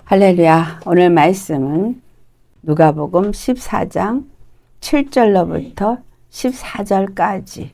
할렐루야. 오늘 말씀은 누가복음 14장 7절로부터 14절까지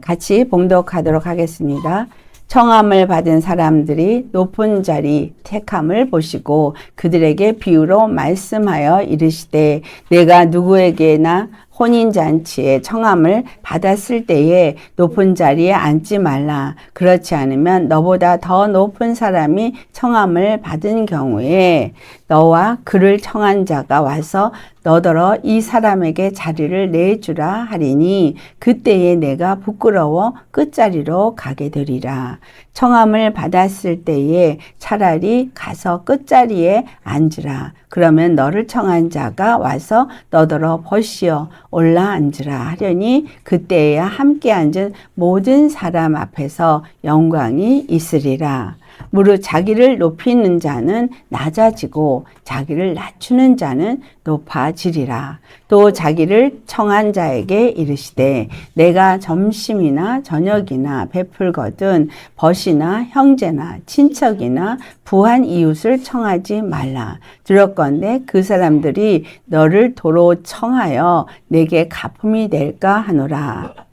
같이 봉독하도록 하겠습니다. 청함을 받은 사람들이 높은 자리 택함을 보시고 그들에게 비유로 말씀하여 이르시되 내가 누구에게나 혼인잔치에 청함을 받았을 때에 높은 자리에 앉지 말라. 그렇지 않으면 너보다 더 높은 사람이 청함을 받은 경우에 너와 그를 청한 자가 와서 너더러 이 사람에게 자리를 내주라 하리니 그때에 내가 부끄러워 끝자리로 가게 되리라. 청함을 받았을 때에 차라리 가서 끝자리에 앉으라. 그러면 너를 청한 자가 와서 너더러 벗시어 올라 앉으라 하려니 그때에야 함께 앉은 모든 사람 앞에서 영광이 있으리라. 무릇 자기를 높이는 자는 낮아지고 자기를 낮추는 자는 높아지리라. 또 자기를 청한 자에게 이르시되 내가 점심이나 저녁이나 베풀거든 벗이나 형제나 친척이나 부한 이웃을 청하지 말라. 들었건대 그 사람들이 너를 도로 청하여 내게 가품이 될까 하노라.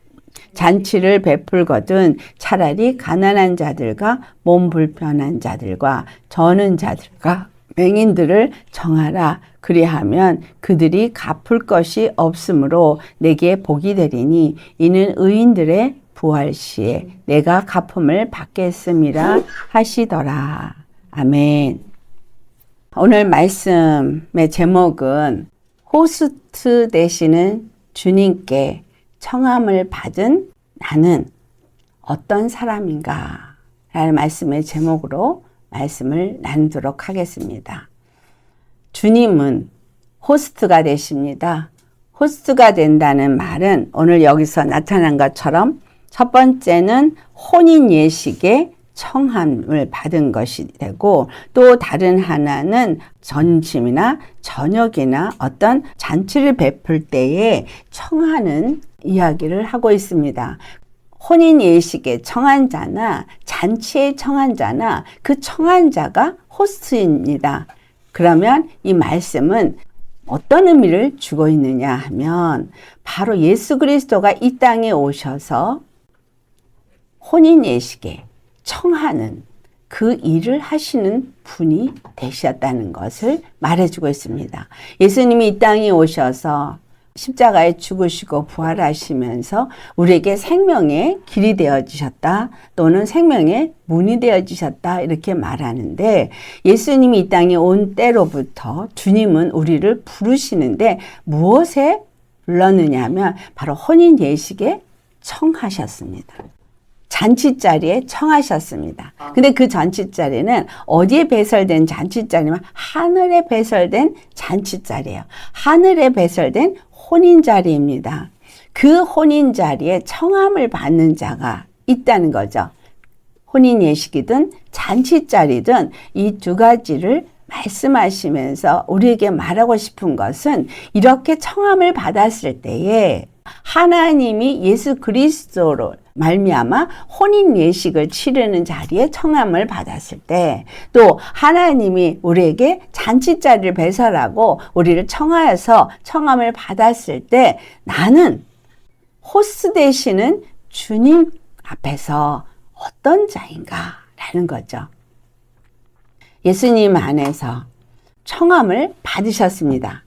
잔치를 베풀거든 차라리 가난한 자들과 몸 불편한 자들과 저는 자들과 맹인들을 정하라. 그리하면 그들이 갚을 것이 없으므로 내게 복이 되리니 이는 의인들의 부활 시에 내가 갚음을 받겠음이라 하시더라. 아멘. 오늘 말씀의 제목은 호스트 되시는 주님께 청함을 받은 나는 어떤 사람인가? 라는 말씀의 제목으로 말씀을 나누도록 하겠습니다. 주님은 호스트가 되십니다. 호스트가 된다는 말은 오늘 여기서 나타난 것처럼 첫 번째는 혼인 예식에 청함을 받은 것이 되고 또 다른 하나는 점심이나 저녁이나 어떤 잔치를 베풀 때에 청하는 이야기를 하고 있습니다. 혼인 예식에 청한 자나 잔치에 청한 자나 그 청한 자가 호스트입니다. 그러면 이 말씀은 어떤 의미를 주고 있느냐 하면 바로 예수 그리스도가 이 땅에 오셔서 혼인 예식에 청하는 그 일을 하시는 분이 되셨다는 것을 말해주고 있습니다. 예수님이 이 땅에 오셔서 십자가에 죽으시고 부활하시면서 우리에게 생명의 길이 되어주셨다 또는 생명의 문이 되어주셨다 이렇게 말하는데 예수님이 이 땅에 온 때로부터 주님은 우리를 부르시는데 무엇에 불렀느냐 하면 바로 혼인 예식에 청하셨습니다. 잔치자리에 청하셨습니다. 근데 그 잔치자리는 어디에 배설된 잔치자리면 하늘에 배설된 잔치자리예요. 하늘에 배설된 혼인자리입니다. 그 혼인자리에 청함을 받는 자가 있다는 거죠. 혼인예식이든 잔치자리든 이 두 가지를 말씀하시면서 우리에게 말하고 싶은 것은 이렇게 청함을 받았을 때에 하나님이 예수 그리스도로 말미암아 혼인 예식을 치르는 자리에 청함을 받았을 때 또 하나님이 우리에게 잔치자리를 배설하고 우리를 청하여서 청함을 받았을 때 나는 호스트 되시는 주님 앞에서 어떤 자인가 라는 거죠. 예수님 안에서 청함을 받으셨습니다.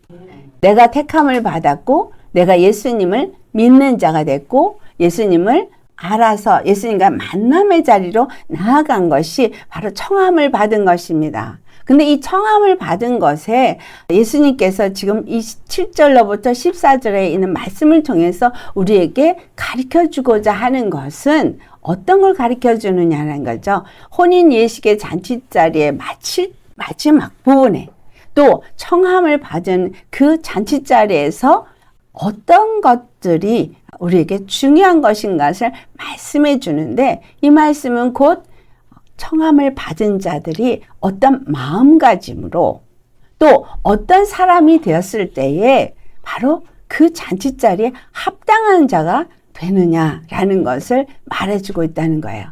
내가 택함을 받았고 내가 예수님을 믿는 자가 됐고 예수님을 알아서 예수님과 만남의 자리로 나아간 것이 바로 청함을 받은 것입니다. 근데 이 청함을 받은 것에 예수님께서 지금 이 7절로부터 14절에 있는 말씀을 통해서 우리에게 가르쳐주고자 하는 것은 어떤 걸 가르쳐주느냐는 거죠. 혼인 예식의 잔치자리의 마지막 부분에 또 청함을 받은 그 잔치자리에서 어떤 것들이 우리에게 중요한 것인 것을 말씀해 주는데 이 말씀은 곧 청함을 받은 자들이 어떤 마음가짐으로 또 어떤 사람이 되었을 때에 바로 그 잔치자리에 합당한 자가 되느냐라는 것을 말해주고 있다는 거예요.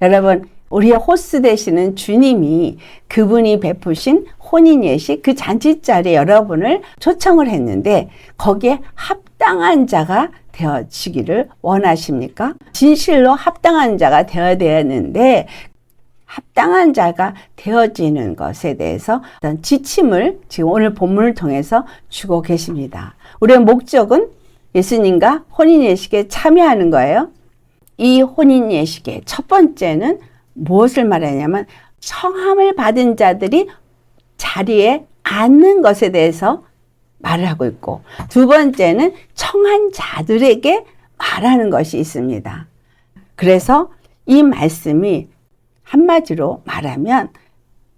여러분 우리의 호스 되시는 주님이 그분이 베푸신 혼인 예식 그 잔치 자리에 여러분을 초청을 했는데 거기에 합당한 자가 되어지기를 원하십니까? 진실로 합당한 자가 되어야 되는데 합당한 자가 되어지는 것에 대해서 어떤 지침을 지금 오늘 본문을 통해서 주고 계십니다. 우리의 목적은 예수님과 혼인 예식에 참여하는 거예요. 이 혼인 예식의 첫 번째는 무엇을 말하냐면 청함을 받은 자들이 자리에 앉는 것에 대해서 말을 하고 있고, 두 번째는 청한 자들에게 말하는 것이 있습니다. 그래서 이 말씀이 한마디로 말하면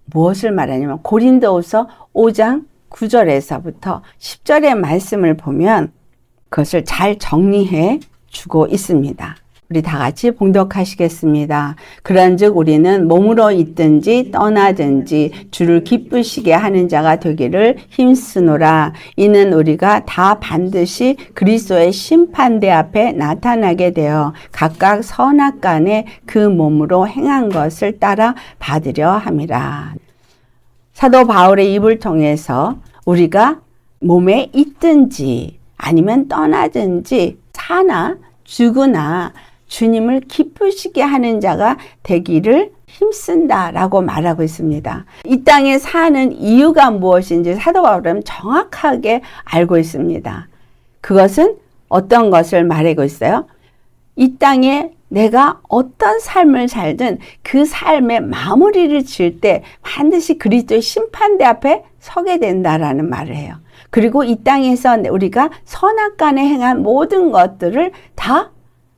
무엇을 말하냐면 고린도후서 5장 9절에서부터 10절의 말씀을 보면 그것을 잘 정리해 주고 있습니다. 우리 다 같이 봉독하시겠습니다. 그런즉 우리는 몸으로 있든지 떠나든지 주를 기쁘시게 하는 자가 되기를 힘쓰노라. 이는 우리가 다 반드시 그리스도의 심판대 앞에 나타나게 되어 각각 선악간에 그 몸으로 행한 것을 따라 받으려 함이라. 사도 바울의 입을 통해서 우리가 몸에 있든지 아니면 떠나든지 사나 죽으나 주님을 기쁘시게 하는 자가 되기를 힘쓴다라고 말하고 있습니다. 이 땅에 사는 이유가 무엇인지 사도 바울은 정확하게 알고 있습니다. 그것은 어떤 것을 말하고 있어요? 이 땅에 내가 어떤 삶을 살든 그 삶의 마무리를 지을 때 반드시 그리스도의 심판대 앞에 서게 된다라는 말을 해요. 그리고 이 땅에서 우리가 선악간에 행한 모든 것들을 다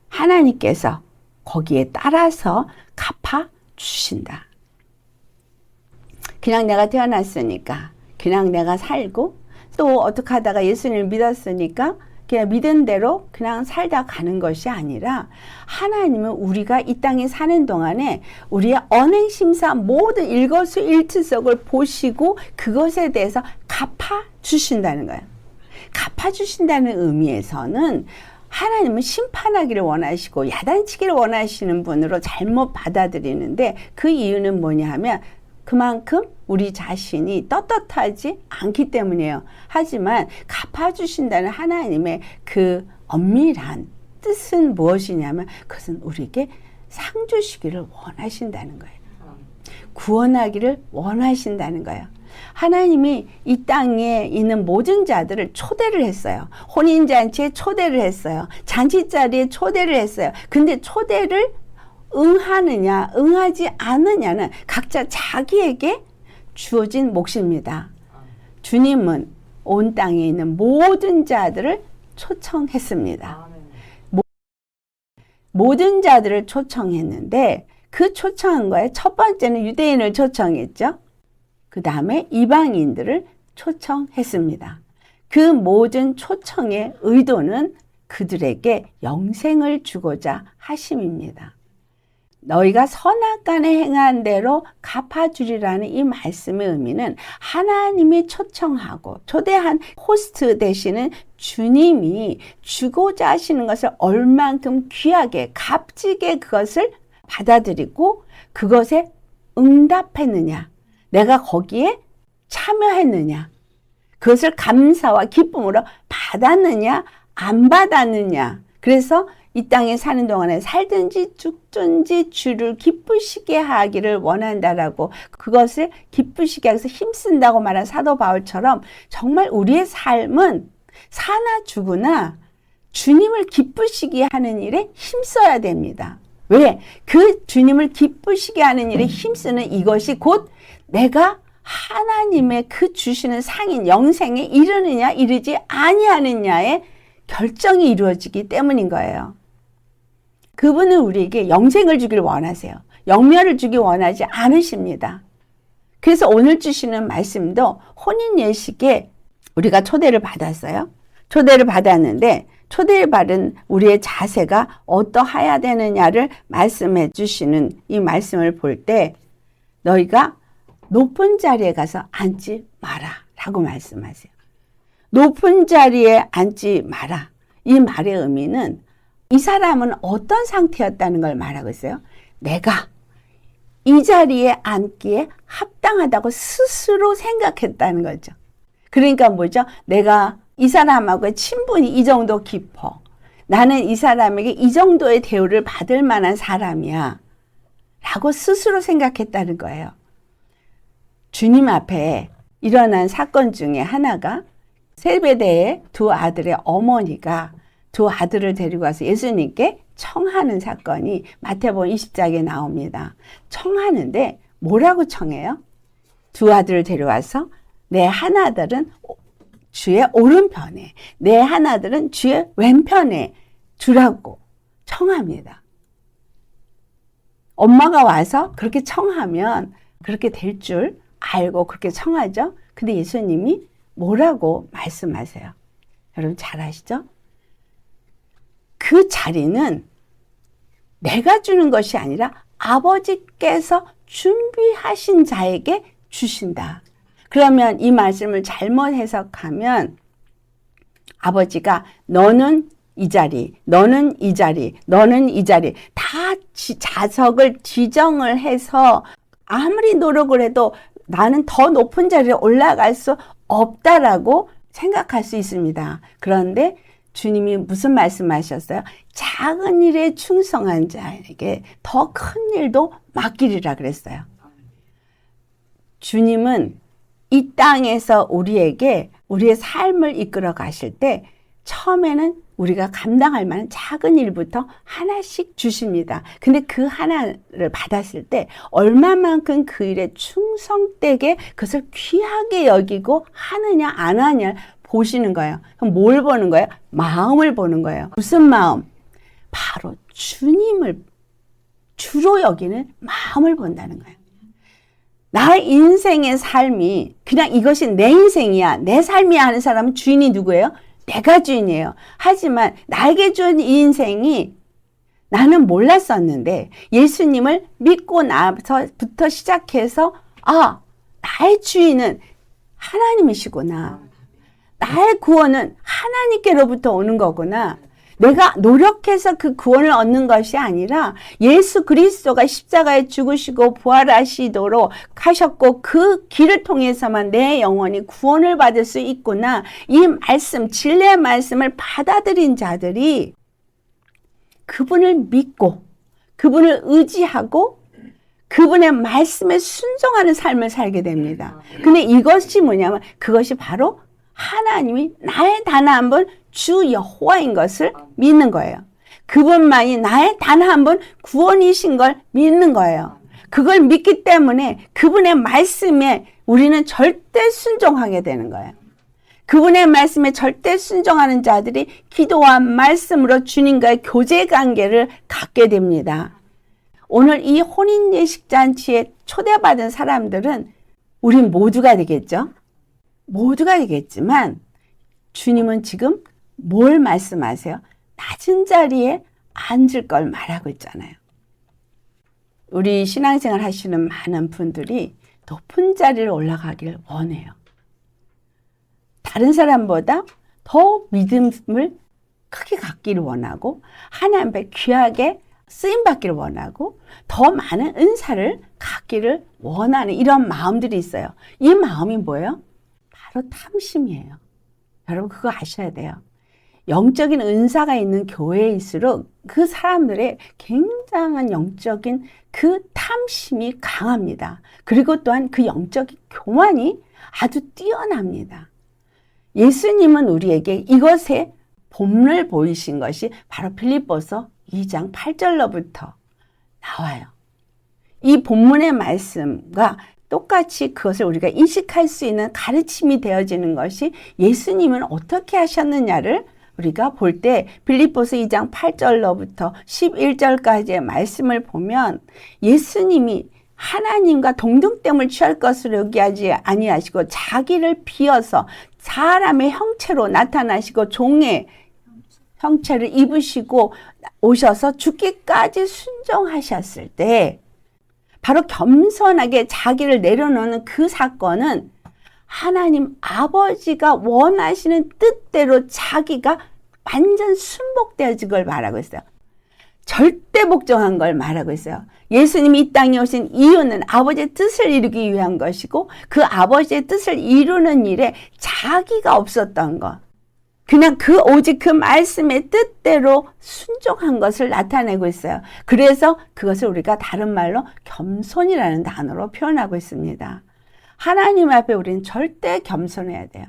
하나님께서 거기에 따라서 갚아 주신다. 그냥 내가 태어났으니까, 그냥 내가 살고, 또 어떻게 하다가 예수님을 믿었으니까 그냥 믿은 대로 그냥 살다 가는 것이 아니라 하나님은 우리가 이 땅에 사는 동안에 우리의 언행심사 모든 일거수일투족을 보시고 그것에 대해서 갚아 주신다는 거예요. 갚아 주신다는 의미에서는 하나님은 심판하기를 원하시고 야단치기를 원하시는 분으로 잘못 받아들이는데 그 이유는 뭐냐 하면 그만큼 우리 자신이 떳떳하지 않기 때문이에요. 하지만 갚아주신다는 하나님의 그 엄밀한 뜻은 무엇이냐면 그것은 우리에게 상 주시기를 원하신다는 거예요. 구원하기를 원하신다는 거예요. 하나님이 이 땅에 있는 모든 자들을 초대를 했어요. 혼인잔치에 초대를 했어요. 잔치자리에 초대를 했어요. 근데 초대를 응하느냐 응하지 않느냐는 각자 자기에게 주어진 몫입니다. 주님은 온 땅에 있는 모든 자들을 초청했습니다. 모든 자들을 초청했는데 그 초청한 거에 첫 번째는 유대인을 초청했죠. 그 다음에 이방인들을 초청했습니다. 그 모든 초청의 의도는 그들에게 영생을 주고자 하심입니다. 너희가 선악간에 행한 대로 갚아주리라는 이 말씀의 의미는 하나님이 초청하고 초대한 호스트 되시는 주님이 주고자 하시는 것을 얼만큼 귀하게 값지게 그것을 받아들이고 그것에 응답했느냐, 내가 거기에 참여했느냐, 그것을 감사와 기쁨으로 받았느냐 안 받았느냐. 그래서 이 땅에 사는 동안에 살든지 죽든지 주를 기쁘시게 하기를 원한다라고 그것을 기쁘시게 하기 위해서 힘쓴다고 말한 사도 바울처럼 정말 우리의 삶은 사나 죽으나 주님을 기쁘시게 하는 일에 힘써야 됩니다. 왜? 그 주님을 기쁘시게 하는 일에 힘쓰는 이것이 곧 내가 하나님의 그 주시는 상인 영생에 이르느냐 이르지 아니하느냐의 결정이 이루어지기 때문인 거예요. 그분은 우리에게 영생을 주기를 원하세요. 영멸을 주기 원하지 않으십니다. 그래서 오늘 주시는 말씀도 혼인 예식에 우리가 초대를 받았어요. 초대를 받았는데 초대를 받은 우리의 자세가 어떠해야 되느냐를 말씀해 주시는 이 말씀을 볼 때 너희가 높은 자리에 가서 앉지 마라 라고 말씀하세요. 높은 자리에 앉지 마라. 이 말의 의미는 이 사람은 어떤 상태였다는 걸 말하고 있어요. 내가 이 자리에 앉기에 합당하다고 스스로 생각했다는 거죠. 그러니까 뭐죠? 내가 이 사람하고 친분이 이 정도 깊어. 나는 이 사람에게 이 정도의 대우를 받을 만한 사람이야. 라고 스스로 생각했다는 거예요. 주님 앞에 일어난 사건 중에 하나가 세베대의 두 아들의 어머니가 두 아들을 데리고 와서 예수님께 청하는 사건이 마태복음 20장에 나옵니다. 청하는데 뭐라고 청해요? 두 아들을 데려와서 내 한 아들은 주의 오른편에, 내 한 아들은 주의 왼편에 주라고 청합니다. 엄마가 와서 그렇게 청하면 그렇게 될 줄 알고 그렇게 청하죠. 근데 예수님이 뭐라고 말씀하세요? 여러분 잘 아시죠? 그 자리는 내가 주는 것이 아니라 아버지께서 준비하신 자에게 주신다. 그러면 이 말씀을 잘못 해석하면 아버지가 너는 이 자리, 너는 이 자리, 너는 이 자리 다 자석을 지정을 해서 아무리 노력을 해도 나는 더 높은 자리에 올라갈 수 없다라고 생각할 수 있습니다. 그런데 주님이 무슨 말씀하셨어요? 작은 일에 충성한 자에게 더 큰 일도 맡기리라 그랬어요. 주님은 이 땅에서 우리에게 우리의 삶을 이끌어 가실 때 처음에는 우리가 감당할 만한 작은 일부터 하나씩 주십니다. 근데 그 하나를 받았을 때 얼마만큼 그 일에 충성되게 그것을 귀하게 여기고 하느냐 안 하느냐를 보시는 거예요. 그럼 뭘 보는 거예요? 마음을 보는 거예요. 무슨 마음? 바로 주님을 주로 여기는 마음을 본다는 거예요. 나의 인생의 삶이 그냥 이것이 내 인생이야, 내 삶이야 하는 사람은 주인이 누구예요? 내가 주인이에요. 하지만 나에게 준 이 인생이 나는 몰랐었는데 예수님을 믿고 나서부터 시작해서 나의 주인은 하나님이시구나. 나의 구원은 하나님께로부터 오는 거구나. 내가 노력해서 그 구원을 얻는 것이 아니라 예수 그리스도가 십자가에 죽으시고 부활하시도록 하셨고 그 길을 통해서만 내 영혼이 구원을 받을 수 있구나. 이 말씀, 진리의 말씀을 받아들인 자들이 그분을 믿고 그분을 의지하고 그분의 말씀에 순종하는 삶을 살게 됩니다. 근데 이것이 뭐냐면 그것이 바로 하나님이 나의 단 한 분 주 여호와인 것을 믿는 거예요. 그분만이 나의 단 한 분 구원이신 걸 믿는 거예요. 그걸 믿기 때문에 그분의 말씀에 우리는 절대 순종하게 되는 거예요. 그분의 말씀에 절대 순종하는 자들이 기도와 말씀으로 주님과의 교제 관계를 갖게 됩니다. 오늘 이 혼인 예식 잔치에 초대받은 사람들은 우리 모두가 되겠죠. 모두가 되겠지만 주님은 지금 뭘 말씀하세요? 낮은 자리에 앉을 걸 말하고 있잖아요. 우리 신앙생활 하시는 많은 분들이 높은 자리를 올라가길 원해요. 다른 사람보다 더 믿음을 크게 갖기를 원하고 하나님 앞에 귀하게 쓰임받기를 원하고 더 많은 은사를 갖기를 원하는 이런 마음들이 있어요. 이 마음이 뭐예요? 바로 탐심이에요. 여러분 그거 아셔야 돼요. 영적인 은사가 있는 교회일수록 그 사람들의 굉장한 영적인 그 탐심이 강합니다. 그리고 또한 그 영적인 교만이 아주 뛰어납니다. 예수님은 우리에게 이것의 본을 보이신 것이 바로 빌립보서 2장 8절로부터 나와요. 이 본문의 말씀과 똑같이 그것을 우리가 인식할 수 있는 가르침이 되어지는 것이 예수님은 어떻게 하셨느냐를 우리가 볼 때 빌립보서 2장 8절로부터 11절까지의 말씀을 보면 예수님이 하나님과 동등됨을 취할 것으로 여기하지 아니하시고 자기를 비어서 사람의 형체로 나타나시고 종의 형체를 입으시고 오셔서 죽기까지 순종하셨을 때 바로 겸손하게 자기를 내려놓는 그 사건은 하나님 아버지가 원하시는 뜻대로 자기가 완전 순복되어진 걸 말하고 있어요. 절대 복종한 걸 말하고 있어요. 예수님이 이 땅에 오신 이유는 아버지의 뜻을 이루기 위한 것이고 그 아버지의 뜻을 이루는 일에 자기가 없었던 것. 그냥 오직 그 말씀의 뜻대로 순종한 것을 나타내고 있어요. 그래서 그것을 우리가 다른 말로 겸손이라는 단어로 표현하고 있습니다. 하나님 앞에 우리는 절대 겸손해야 돼요.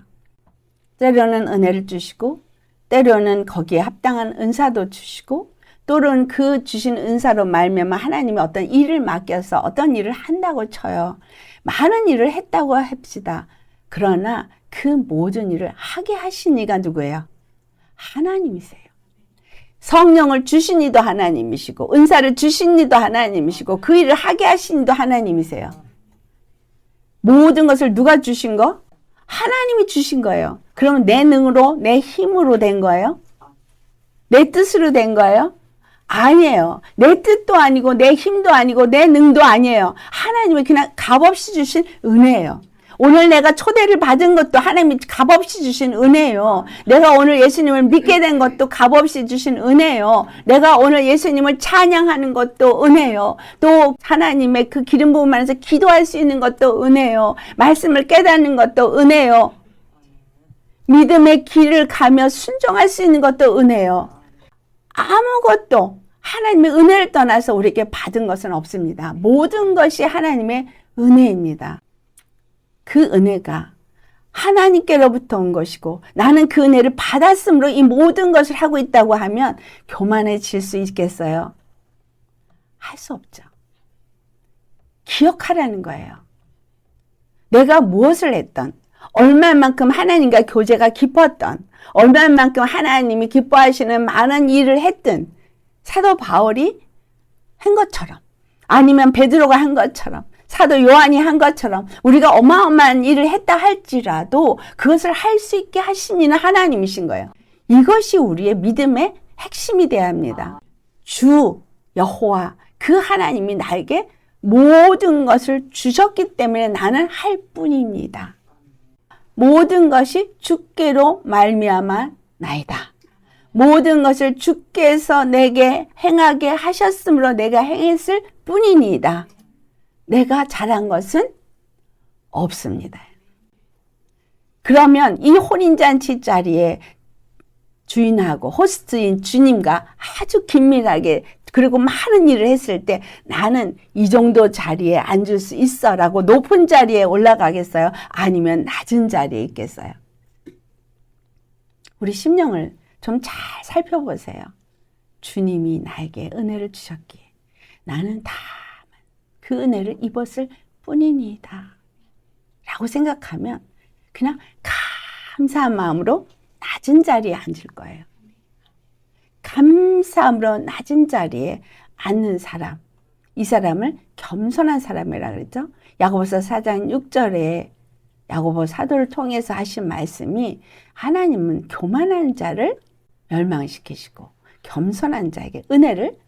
때로는 은혜를 주시고 때로는 거기에 합당한 은사도 주시고 또는 그 주신 은사로 말미암아 하나님이 어떤 일을 맡겨서 어떤 일을 한다고 쳐요. 많은 일을 했다고 합시다. 그러나 그 모든 일을 하게 하신 이가 누구예요? 하나님이세요. 성령을 주신 이도 하나님이시고 은사를 주신 이도 하나님이시고 그 일을 하게 하신 이도 하나님이세요. 모든 것을 누가 주신 거? 하나님이 주신 거예요. 그러면 내 능으로 내 힘으로 된 거예요? 내 뜻으로 된 거예요? 아니에요. 내 뜻도 아니고 내 힘도 아니고 내 능도 아니에요. 하나님이 그냥 값없이 주신 은혜예요. 오늘 내가 초대를 받은 것도 하나님이 값없이 주신 은혜예요. 내가 오늘 예수님을 믿게 된 것도 값없이 주신 은혜예요. 내가 오늘 예수님을 찬양하는 것도 은혜예요. 또 하나님의 그 기름 부음 안에서 기도할 수 있는 것도 은혜예요. 말씀을 깨닫는 것도 은혜예요. 믿음의 길을 가며 순종할 수 있는 것도 은혜예요. 아무것도 하나님의 은혜를 떠나서 우리에게 받은 것은 없습니다. 모든 것이 하나님의 은혜입니다. 그 은혜가 하나님께로부터 온 것이고 나는 그 은혜를 받았으므로 이 모든 것을 하고 있다고 하면 교만해질 수 있겠어요? 할 수 없죠. 기억하라는 거예요. 내가 무엇을 했던, 얼마만큼 하나님과 교제가 깊었던, 얼마만큼 하나님이 기뻐하시는 많은 일을 했든 사도 바울이 한 것처럼 아니면 베드로가 한 것처럼 사도 요한이 한 것처럼 우리가 어마어마한 일을 했다 할지라도 그것을 할 수 있게 하신 이는 하나님이신 거예요. 이것이 우리의 믿음의 핵심이 되어야 합니다. 주 여호와 그 하나님이 나에게 모든 것을 주셨기 때문에 나는 할 뿐입니다. 모든 것이 주께로 말미암아 나이다. 모든 것을 주께서 내게 행하게 하셨으므로 내가 행했을 뿐이니이다. 내가 잘한 것은 없습니다. 그러면 이 혼인잔치 자리에 주인하고 호스트인 주님과 아주 긴밀하게 그리고 많은 일을 했을 때 나는 이 정도 자리에 앉을 수 있어 라고 높은 자리에 올라가겠어요? 아니면 낮은 자리에 있겠어요? 우리 심령을 좀 잘 살펴보세요. 주님이 나에게 은혜를 주셨기에 나는 다만 그 은혜를 입었을 뿐이니이다 라고 생각하면 그냥 감사한 마음으로 낮은 자리에 앉을 거예요. 감사함으로 낮은 자리에 앉는 사람, 이 사람을 겸손한 사람이라고 그랬죠. 야고보서 4장 6절에 야고보 사도를 통해서 하신 말씀이 하나님은 교만한 자를 멸망시키시고 겸손한 자에게 은혜를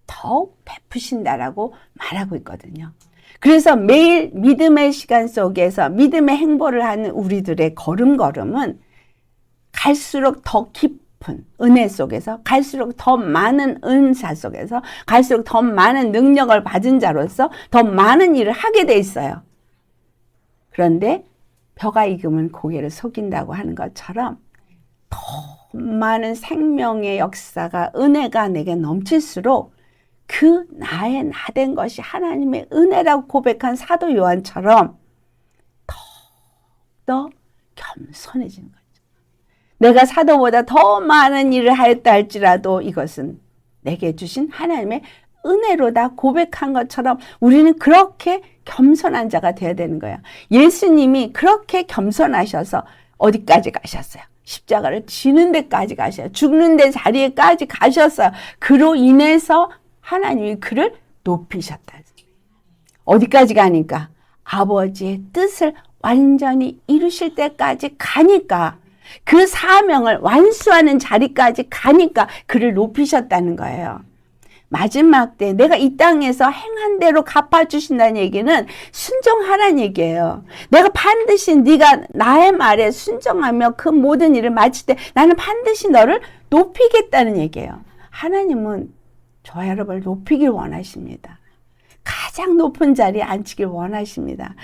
더욱 베푸신다라고 말하고 있거든요. 그래서 매일 믿음의 시간 속에서 믿음의 행보를 하는 우리들의 걸음걸음은 갈수록 더 깊은 은혜 속에서 갈수록 더 많은 은사 속에서 갈수록 더 많은 능력을 받은 자로서 더 많은 일을 하게 돼 있어요. 그런데 벼가 익으면 고개를 속인다고 하는 것처럼 더 많은 생명의 역사가 은혜가 내게 넘칠수록 그 나의 나된 것이 하나님의 은혜라고 고백한 사도 요한처럼 더 겸손해지는 거죠. 내가 사도보다 더 많은 일을 하였다 할지라도 이것은 내게 주신 하나님의 은혜로다 고백한 것처럼 우리는 그렇게 겸손한 자가 되어야 되는 거야. 예수님이 그렇게 겸손하셔서 어디까지 가셨어요? 십자가를 지는 데까지 가셔요. 죽는 데 자리에까지 가셨어요. 그로 인해서 하나님이 그를 높이셨다. 어디까지 가니까? 아버지의 뜻을 완전히 이루실 때까지 가니까 그 사명을 완수하는 자리까지 가니까 그를 높이셨다는 거예요. 마지막 때 내가 이 땅에서 행한 대로 갚아주신다는 얘기는 순종하라는 얘기예요. 내가 반드시 네가 나의 말에 순종하며 그 모든 일을 마칠 때 나는 반드시 너를 높이겠다는 얘기예요. 하나님은 저와 여러분을 높이길 원하십니다. 가장 높은 자리에 앉히길 원하십니다.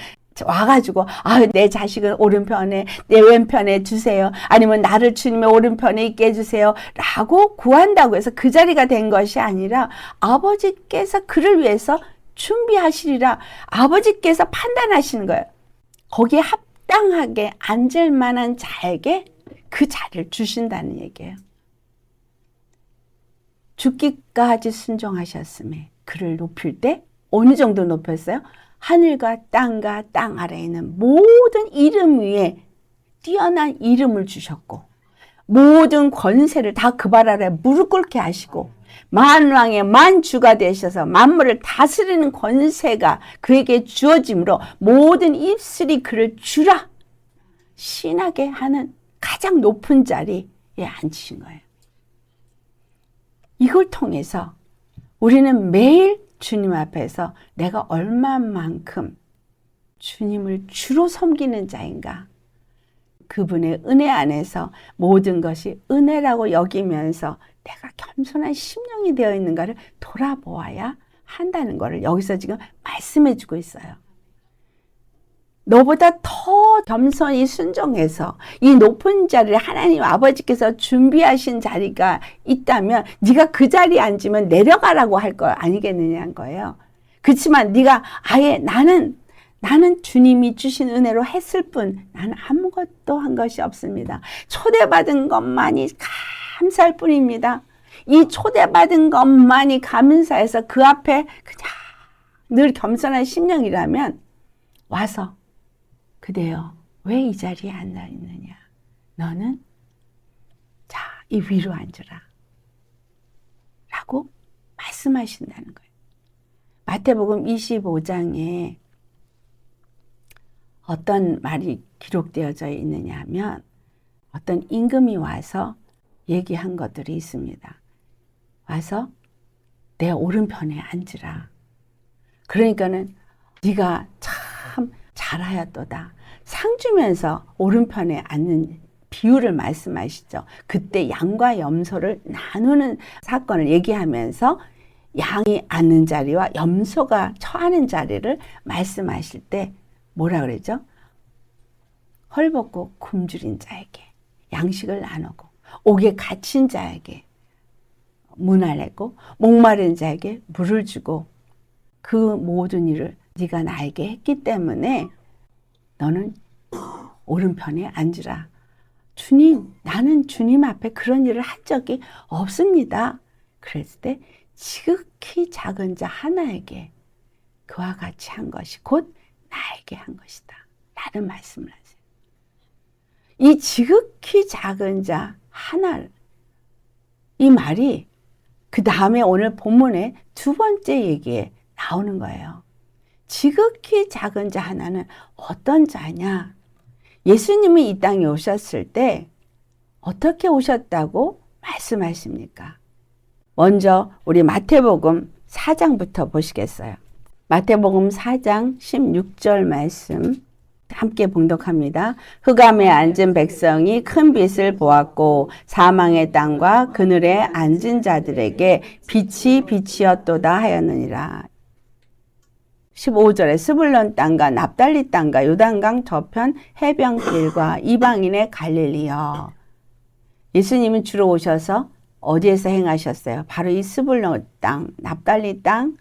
와가지고 내 자식을 오른편에 내 왼편에 두세요. 아니면 나를 주님의 오른편에 있게 해주세요. 라고 구한다고 해서 그 자리가 된 것이 아니라 아버지께서 그를 위해서 준비하시리라. 아버지께서 판단하시는 거예요. 거기에 합당하게 앉을 만한 자에게 그 자리를 주신다는 얘기예요. 죽기까지 순종하셨음에 그를 높일 때 어느 정도 높였어요? 하늘과 땅과 땅 아래에 있는 모든 이름 위에 뛰어난 이름을 주셨고 모든 권세를 다 그 발 아래 무릎 꿇게 하시고 만왕의 만주가 되셔서 만물을 다스리는 권세가 그에게 주어짐으로 모든 입술이 그를 주라 신하게 하는 가장 높은 자리에 앉으신 거예요. 이걸 통해서 우리는 매일 주님 앞에서 내가 얼마만큼 주님을 주로 섬기는 자인가? 그분의 은혜 안에서 모든 것이 은혜라고 여기면서 내가 겸손한 심령이 되어 있는가를 돌아보아야 한다는 것을 여기서 지금 말씀해 주고 있어요. 너보다 더 겸손히 순종해서 이 높은 자리를 하나님 아버지께서 준비하신 자리가 있다면 네가 그 자리에 앉으면 내려가라고 할 거 아니겠느냐는 거예요. 그렇지만 네가 아예 나는 주님이 주신 은혜로 했을 뿐 나는 아무것도 한 것이 없습니다. 초대받은 것만이 감사할 뿐입니다. 이 초대받은 것만이 감사해서 그 앞에 그냥 늘 겸손한 심령이라면 와서 그대여 왜 이 자리에 앉아 있느냐? 너는 자, 이 위로 앉으라 라고 말씀하신다는 거예요. 마태복음 25장에 어떤 말이 기록되어져 있느냐 하면 어떤 임금이 와서 얘기한 것들이 있습니다. 와서 내 오른편에 앉으라. 그러니까는 네가 참 잘하였도다. 상 주면서 오른편에 앉는 비유를 말씀하시죠. 그때 양과 염소를 나누는 사건을 얘기하면서 양이 앉는 자리와 염소가 처하는 자리를 말씀하실 때 뭐라 그러죠? 헐벗고 굶주린 자에게 양식을 나누고 옥에 갇힌 자에게 문을 내고 목마른 자에게 물을 주고 그 모든 일을 네가 나에게 했기 때문에 너는 오른편에 앉으라. 주님, 나는 주님 앞에 그런 일을 한 적이 없습니다. 그랬을 때 지극히 작은 자 하나에게 그와 같이 한 것이 곧 나에게 한 것이다. 라는 말씀을 하세요. 이 지극히 작은 자 하나, 이 말이 그 다음에 오늘 본문의 두 번째 얘기에 나오는 거예요. 지극히 작은 자 하나는 어떤 자냐? 예수님이 이 땅에 오셨을 때 어떻게 오셨다고 말씀하십니까? 먼저 우리 마태복음 4장부터 보시겠어요? 마태복음 4장 16절 말씀 함께 봉독합니다. 흑암에 앉은 백성이 큰 빛을 보았고 사망의 땅과 그늘에 앉은 자들에게 빛이 빛이었도다 하였느니라. 15절에 스불론 땅과 납달리 땅과 요단강 저편 해변길과 이방인의 갈릴리여. 예수님은 주로 오셔서 어디에서 행하셨어요? 바로 이 스불론 땅, 납달리 땅,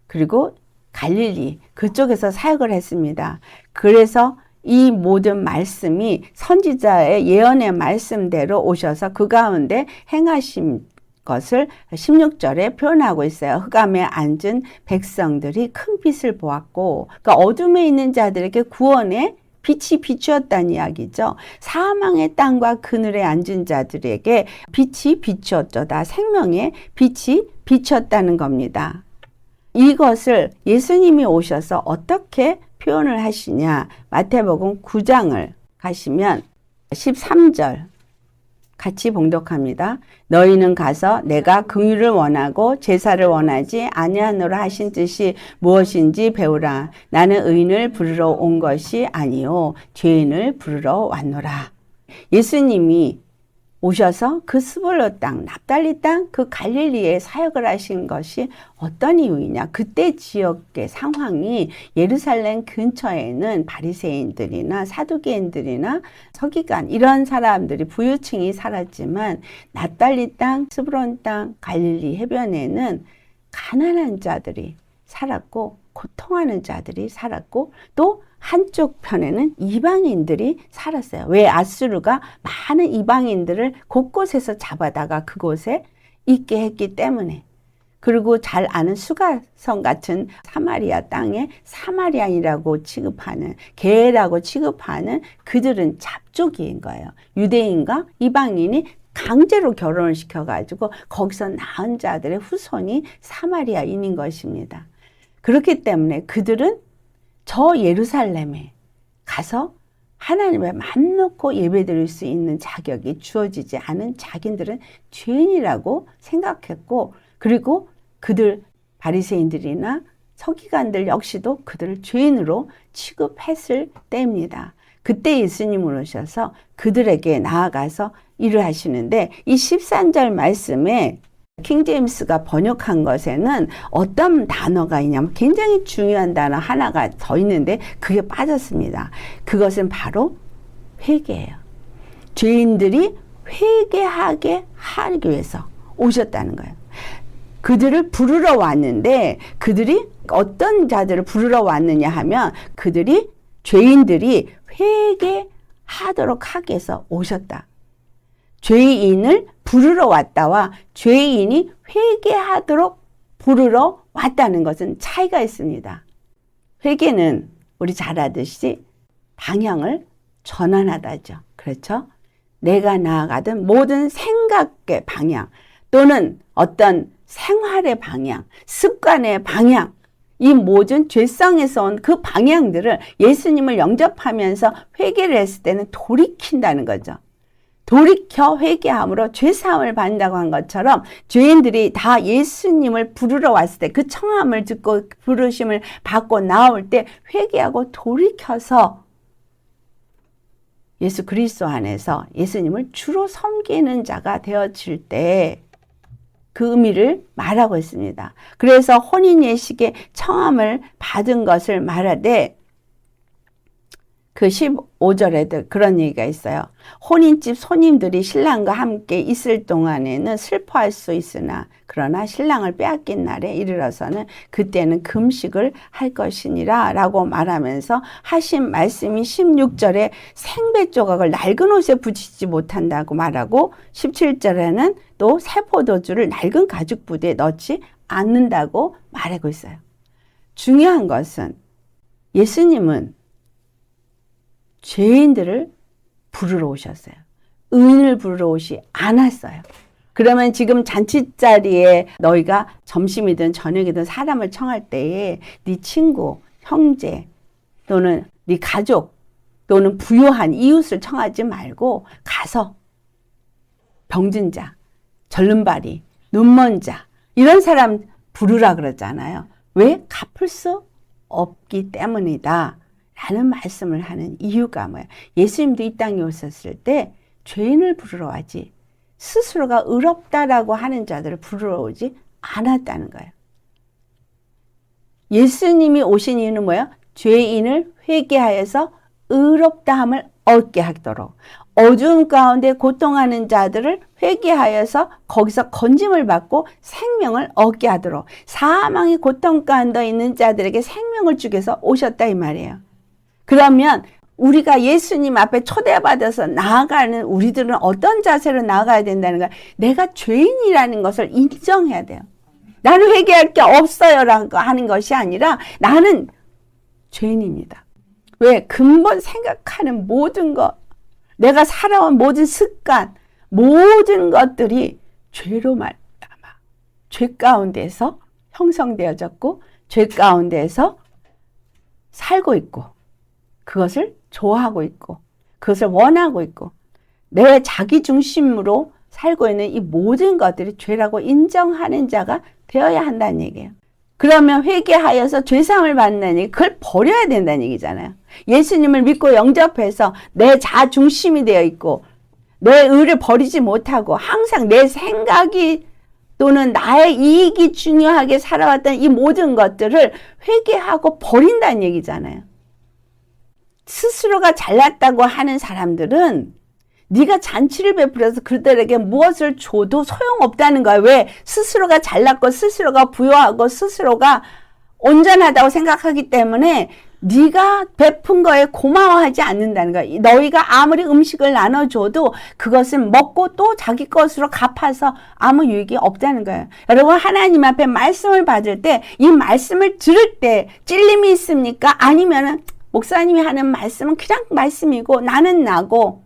그리고 갈릴리 그쪽에서 사역을 했습니다. 그래서 이 모든 말씀이 선지자의 예언의 말씀대로 오셔서 그 가운데 행하신 것을 16절에 표현하고 있어요. 흑암에 앉은 백성들이 큰 빛을 보았고, 그러니까 어둠에 있는 자들에게 구원의 빛이 비추었다는 이야기죠. 사망의 땅과 그늘에 앉은 자들에게 빛이 비추었도다. 생명의 빛이 비추었다는 겁니다. 이것을 예수님이 오셔서 어떻게 표현을 하시냐? 마태복음 9장을 가시면 13절 같이 봉독합니다. 너희는 가서 내가 긍휼을 원하고 제사를 원하지 아니하노라 하신 뜻이 무엇인지 배우라. 나는 의인을 부르러 온 것이 아니요 죄인을 부르러 왔노라. 예수님이 오셔서 그 스불로 땅, 납달리 땅, 그 갈릴리에 사역을 하신 것이 어떤 이유이냐? 그때 지역의 상황이 예루살렘 근처에는 바리새인들이나 사두개인들이나 서기관 이런 사람들이 부유층이 살았지만 납달리 땅, 스불론 땅, 갈릴리 해변에는 가난한 자들이 살았고 고통하는 자들이 살았고 또 한쪽 편에는 이방인들이 살았어요. 왜? 아수르가 많은 이방인들을 곳곳에서 잡아다가 그곳에 있게 했기 때문에. 그리고 잘 아는 수가성 같은 사마리아 땅에 사마리아인이라고 취급하는, 개라고 취급하는 그들은 잡족인 거예요. 유대인과 이방인이 강제로 결혼을 시켜가지고 거기서 낳은 자들의 후손이 사마리아인인 것입니다. 그렇기 때문에 그들은 저 예루살렘에 가서 하나님을 맘 놓고 예배드릴 수 있는 자격이 주어지지 않은 자기들은 죄인이라고 생각했고, 그리고 그들 바리새인들이나 서기관들 역시도 그들을 죄인으로 취급했을 때입니다. 그때 예수님을 오셔서 그들에게 나아가서 일을 하시는데, 이 13절 말씀에 킹제임스가 번역한 것에는 어떤 단어가 있냐면 굉장히 중요한 단어 하나가 더 있는데 그게 빠졌습니다. 그것은 바로 회개예요. 죄인들이 회개하게 하기 위해서 오셨다는 거예요. 그들을 부르러 왔는데, 그들이 어떤 자들을 부르러 왔느냐 하면 그들이 죄인들이 회개하도록 하기 위해서 오셨다. 죄인을 부르러 왔다와 죄인이 회개하도록 부르러 왔다는 것은 차이가 있습니다. 회개는 우리 잘 아듯이 방향을 전환하다죠. 그렇죠? 내가 나아가던 모든 생각의 방향 또는 어떤 생활의 방향, 습관의 방향, 이 모든 죄성에서 온 그 방향들을 예수님을 영접하면서 회개를 했을 때는 돌이킨다는 거죠. 돌이켜 회개함으로 죄사함을 받는다고 한 것처럼 죄인들이 다 예수님을 부르러 왔을 때 그 청함을 듣고 부르심을 받고 나올 때 회개하고 돌이켜서 예수 그리스도 안에서 예수님을 주로 섬기는 자가 되어질 때 그 의미를 말하고 있습니다. 그래서 혼인예식의 청함을 받은 것을 말하되 그 15절에도 그런 얘기가 있어요. 혼인집 손님들이 신랑과 함께 있을 동안에는 슬퍼할 수 있으나 그러나 신랑을 빼앗긴 날에 이르러서는 그때는 금식을 할 것이니라 라고 말하면서 하신 말씀이 16절에 생배 조각을 낡은 옷에 붙이지 못한다고 말하고 17절에는 또 새 포도주를 낡은 가죽 부대에 넣지 않는다고 말하고 있어요. 중요한 것은 예수님은 죄인들을 부르러 오셨어요. 의인을 부르러 오시 않았어요. 그러면 지금 잔치자리에 너희가 점심이든 저녁이든 사람을 청할 때에 네 친구, 형제 또는 네 가족 또는 부유한 이웃을 청하지 말고 가서 병든 자, 절름발이, 눈먼 자 이런 사람 부르라 그러잖아요. 왜? 갚을 수 없기 때문이다 라는 말씀을 하는 이유가 뭐예요? 예수님도 이 땅에 오셨을 때 죄인을 부르러 와지 스스로가 의롭다라고 하는 자들을 부르러 오지 않았다는 거예요. 예수님이 오신 이유는 뭐예요? 죄인을 회개하여서 의롭다함을 얻게 하도록, 어두운 가운데 고통하는 자들을 회개하여서 거기서 건짐을 받고 생명을 얻게 하도록, 사망의 고통 가운데 있는 자들에게 생명을 주기 위해서 오셨다 이 말이에요. 그러면 우리가 예수님 앞에 초대받아서 나아가는 우리들은 어떤 자세로 나아가야 된다는 거야? 내가 죄인이라는 것을 인정해야 돼요. 나는 회개할 게 없어요라고 하는 것이 아니라 나는 죄인입니다. 왜? 근본 생각하는 모든 것, 내가 살아온 모든 습관, 모든 것들이 죄로 말미암아 죄 가운데서 형성되어졌고 죄 가운데서 살고 있고 그것을 좋아하고 있고 그것을 원하고 있고 내 자기 중심으로 살고 있는 이 모든 것들이 죄라고 인정하는 자가 되어야 한다는 얘기예요. 그러면 회개하여서 죄사함을 받는 얘기, 그걸 버려야 된다는 얘기잖아요. 예수님을 믿고 영접해서 내 자중심이 되어 있고 내 의를 버리지 못하고 항상 내 생각이 또는 나의 이익이 중요하게 살아왔던 이 모든 것들을 회개하고 버린다는 얘기잖아요. 스스로가 잘났다고 하는 사람들은 네가 잔치를 베풀어서 그들에게 무엇을 줘도 소용없다는 거야. 왜? 스스로가 잘났고 스스로가 부유하고 스스로가 온전하다고 생각하기 때문에 네가 베푼 거에 고마워하지 않는다는 거야. 너희가 아무리 음식을 나눠줘도 그것은 먹고 또 자기 것으로 갚아서 아무 유익이 없다는 거예요. 여러분, 하나님 앞에 말씀을 받을 때 이 말씀을 들을 때 찔림이 있습니까? 아니면은 목사님이 하는 말씀은 그냥 말씀이고 나는 나고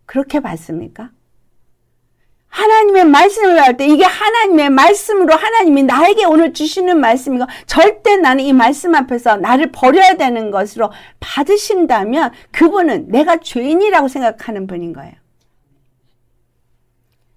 그렇게 받습니까? 하나님의 말씀을 받을 때 이게 하나님의 말씀으로 하나님이 나에게 오늘 주시는 말씀이고 절대 나는 이 말씀 앞에서 나를 버려야 되는 것으로 받으신다면 그분은 내가 죄인이라고 생각하는 분인 거예요.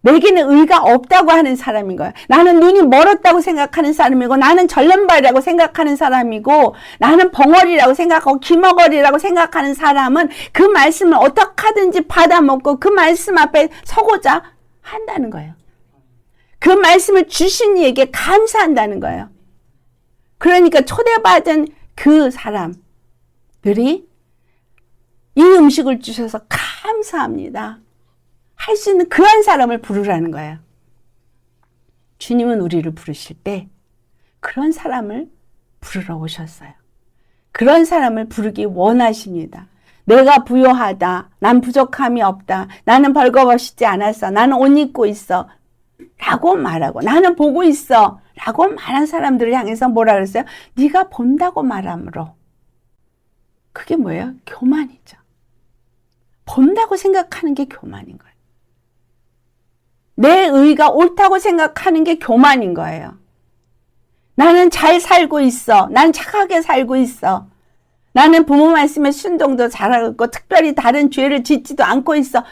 내게는 의가 없다고 하는 사람인 거예요. 나는 눈이 멀었다고 생각하는 사람이고 나는 절름발이라고 생각하는 사람이고 나는 벙어리라고 생각하고 기머거리라고 생각하는 사람은 그 말씀을 어떻게 하든지 받아먹고 그 말씀 앞에 서고자 한다는 거예요. 그 말씀을 주신 이에게 감사한다는 거예요. 그러니까 초대받은 그 사람들이 이 음식을 주셔서 감사합니다. 할 수 있는 그런 사람을 부르라는 거예요. 주님은 우리를 부르실 때 그런 사람을 부르러 오셨어요. 그런 사람을 부르기 원하십니다. 내가 부요하다. 난 부족함이 없다. 나는 벌거벗지 않았어. 나는 옷 입고 있어. 라고 말하고 나는 보고 있어. 라고 말한 사람들을 향해서 뭐라 그랬어요? 네가 본다고 말함으로. 그게 뭐예요? 교만이죠. 본다고 생각하는 게 교만인 거예요. 내 의가 옳다고 생각하는 게 교만인 거예요. 나는 잘 살고 있어. 난 착하게 살고 있어. 나는 부모 말씀에 순종도 잘하고 특별히 다른 죄를 짓지도 않고 있어.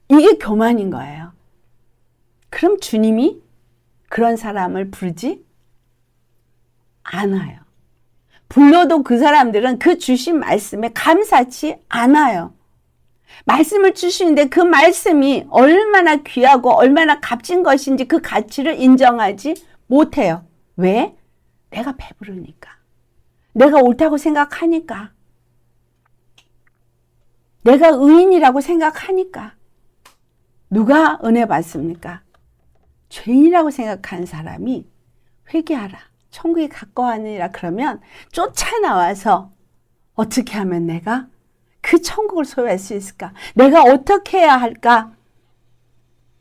이게 교만인 거예요. 그럼 주님이 그런 사람을 부르지 않아요. 불러도 그 사람들은 그 주신 말씀에 감사치 않아요. 말씀을 주시는데 그 말씀이 얼마나 귀하고 얼마나 값진 것인지 그 가치를 인정하지 못해요. 왜? 내가 배부르니까. 내가 옳다고 생각하니까. 내가 의인이라고 생각하니까. 누가 은혜 받습니까? 죄인이라고 생각하는 사람이 회개하라. 천국에 가까워하느니라 그러면 쫓아나와서 어떻게 하면 내가 그 천국을 소유할 수 있을까? 내가 어떻게 해야 할까?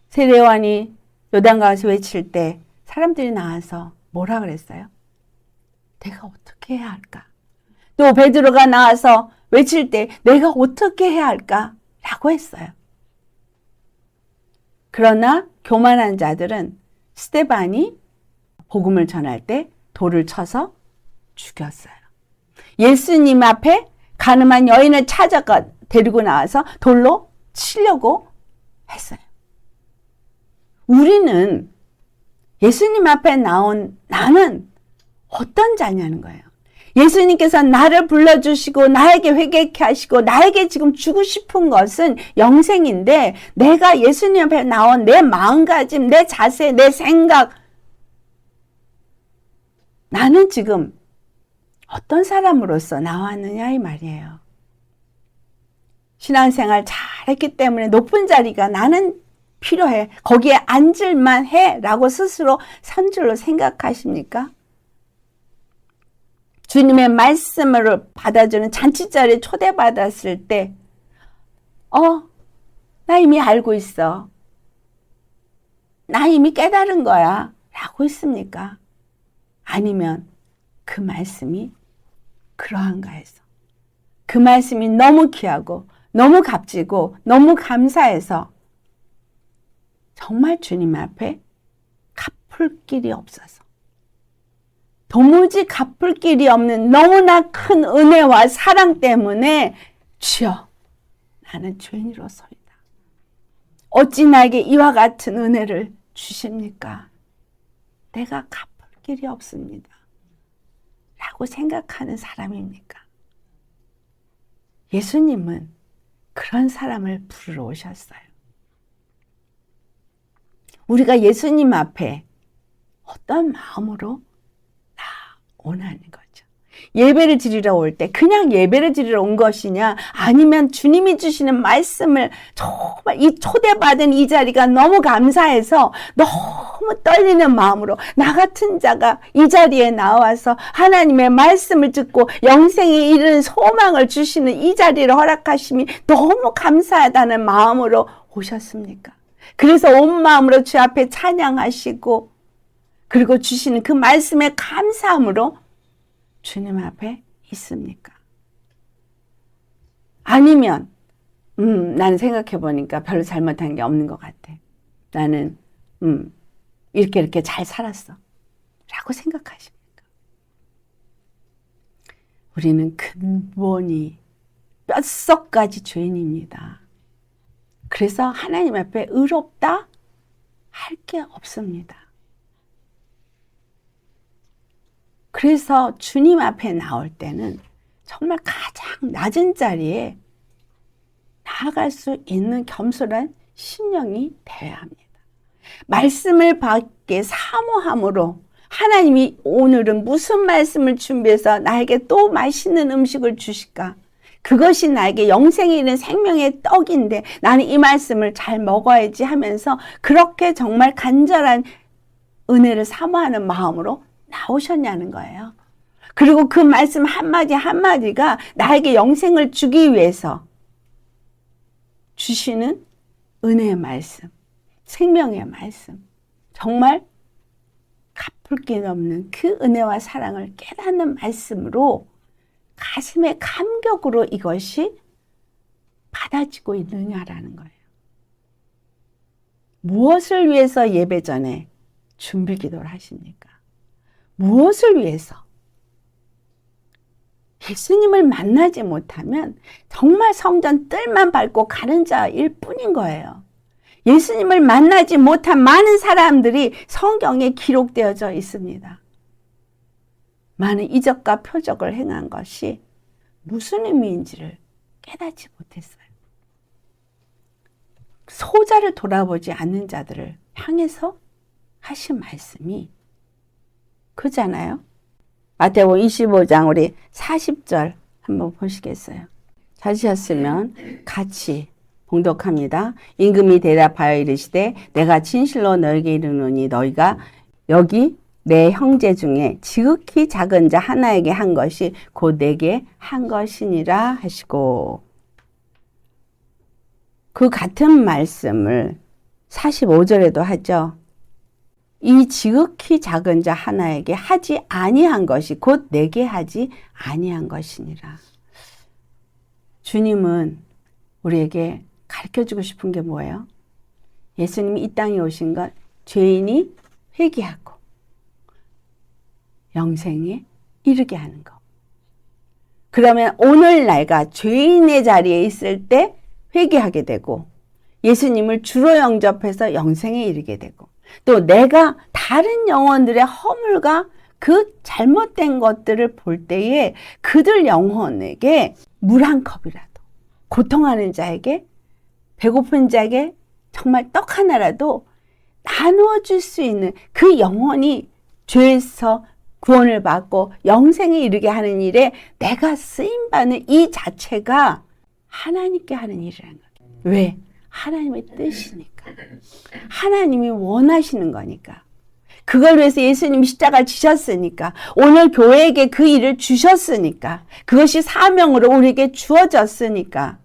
세례요한이 요단강에서 외칠 때 사람들이 나와서 뭐라 그랬어요? 내가 어떻게 해야 할까? 또 베드로가 나와서 외칠 때 내가 어떻게 해야 할까? 라고 했어요. 그러나 교만한 자들은 스데반이 복음을 전할 때 돌을 쳐서 죽였어요. 예수님 앞에 가늠한 여인을 찾아가 데리고 나와서 돌로 치려고 했어요. 우리는 예수님 앞에 나온 나는 어떤 자냐는 거예요. 예수님께서 나를 불러주시고 나에게 회개케 하시고 나에게 지금 주고 싶은 것은 영생인데 내가 예수님 앞에 나온 내 마음가짐, 내 자세, 내 생각 나는 지금 어떤 사람으로서 나왔느냐 이 말이에요. 신앙생활 잘했기 때문에 높은 자리가 나는 필요해. 거기에 앉을만 해 라고 스스로 산 줄로 생각하십니까? 주님의 말씀을 받아주는 잔치자리에 초대받았을 때 나 이미 알고 있어. 나 이미 깨달은 거야. 라고 했습니까? 아니면 그 말씀이 그러한가 해서 그 말씀이 너무 귀하고 너무 값지고 너무 감사해서 정말 주님 앞에 갚을 길이 없어서 도무지 갚을 길이 없는 너무나 큰 은혜와 사랑 때문에 주여 나는 죄인으로서이다. 어찌 나에게 이와 같은 은혜를 주십니까? 내가 갚을 길이 없습니다. 라고 생각하는 사람입니까? 예수님은 그런 사람을 부르러 오셨어요. 우리가 예수님 앞에 어떤 마음으로 나오나는 거죠. 예배를 드리러 올 때 그냥 예배를 드리러 온 것이냐, 아니면 주님이 주시는 말씀을 정말 이 초대받은 이 자리가 너무 감사해서 너무 떨리는 마음으로 나 같은 자가 이 자리에 나와서 하나님의 말씀을 듣고 영생에 이르는 소망을 주시는 이 자리를 허락하심이 너무 감사하다는 마음으로 오셨습니까? 그래서 온 마음으로 주 앞에 찬양하시고, 그리고 주시는 그 말씀에 감사함으로 주님 앞에 있습니까? 아니면 나는 생각해 보니까 별로 잘못한 게 없는 것 같아. 나는 이렇게 잘 살았어 라고 생각하십니까? 우리는 근본이 뼛속까지 죄인입니다. 그래서 하나님 앞에 의롭다 할 게 없습니다. 그래서 주님 앞에 나올 때는 정말 가장 낮은 자리에 나아갈 수 있는 겸손한 심령이 되어야 합니다. 말씀을 받게 사모함으로, 하나님이 오늘은 무슨 말씀을 준비해서 나에게 또 맛있는 음식을 주실까? 그것이 나에게 영생에 이르는 생명의 떡인데 나는 이 말씀을 잘 먹어야지 하면서 그렇게 정말 간절한 은혜를 사모하는 마음으로 나오셨냐는 거예요. 그리고 그 말씀 한마디 한마디가 나에게 영생을 주기 위해서 주시는 은혜의 말씀, 생명의 말씀, 정말 갚을 게 없는 그 은혜와 사랑을 깨닫는 말씀으로 가슴의 감격으로 이것이 받아지고 있느냐라는 거예요. 무엇을 위해서 예배 전에 준비 기도를 하십니까? 무엇을 위해서? 예수님을 만나지 못하면 정말 성전 뜰만 밟고 가는 자일 뿐인 거예요. 예수님을 만나지 못한 많은 사람들이 성경에 기록되어져 있습니다. 많은 이적과 표적을 행한 것이 무슨 의미인지를 깨닫지 못했어요. 소자를 돌아보지 않는 자들을 향해서 하신 말씀이 그잖아요. 마태복음 25장 우리 40절 한번 보시겠어요? 찾으셨으면 같이 봉독합니다. 임금이 대답하여 이르시되 내가 진실로 너에게 이르노니 너희가 여기 내 형제 중에 지극히 작은 자 하나에게 한 것이 곧 내게 한 것이니라 하시고, 그 같은 말씀을 45절에도 하죠. 이 지극히 작은 자 하나에게 하지 아니한 것이 곧 내게 하지 아니한 것이니라. 주님은 우리에게 가르쳐주고 싶은 게 뭐예요? 예수님이 이 땅에 오신 건 죄인이 회개하고 영생에 이르게 하는 거. 그러면 오늘 내가 죄인의 자리에 있을 때 회개하게 되고 예수님을 주로 영접해서 영생에 이르게 되고, 또 내가 다른 영혼들의 허물과 그 잘못된 것들을 볼 때에 그들 영혼에게 물 한 컵이라도, 고통하는 자에게, 배고픈 자에게 정말 떡 하나라도 나누어 줄 수 있는 그 영혼이 죄에서 구원을 받고 영생에 이르게 하는 일에 내가 쓰임받는 이 자체가 하나님께 하는 일이라는 거예요. 왜? 하나님의 뜻이니까. 하나님이 원하시는 거니까. 그걸 위해서 예수님이 십자가를 지셨으니까. 오늘 교회에게 그 일을 주셨으니까. 그것이 사명으로 우리에게 주어졌으니까.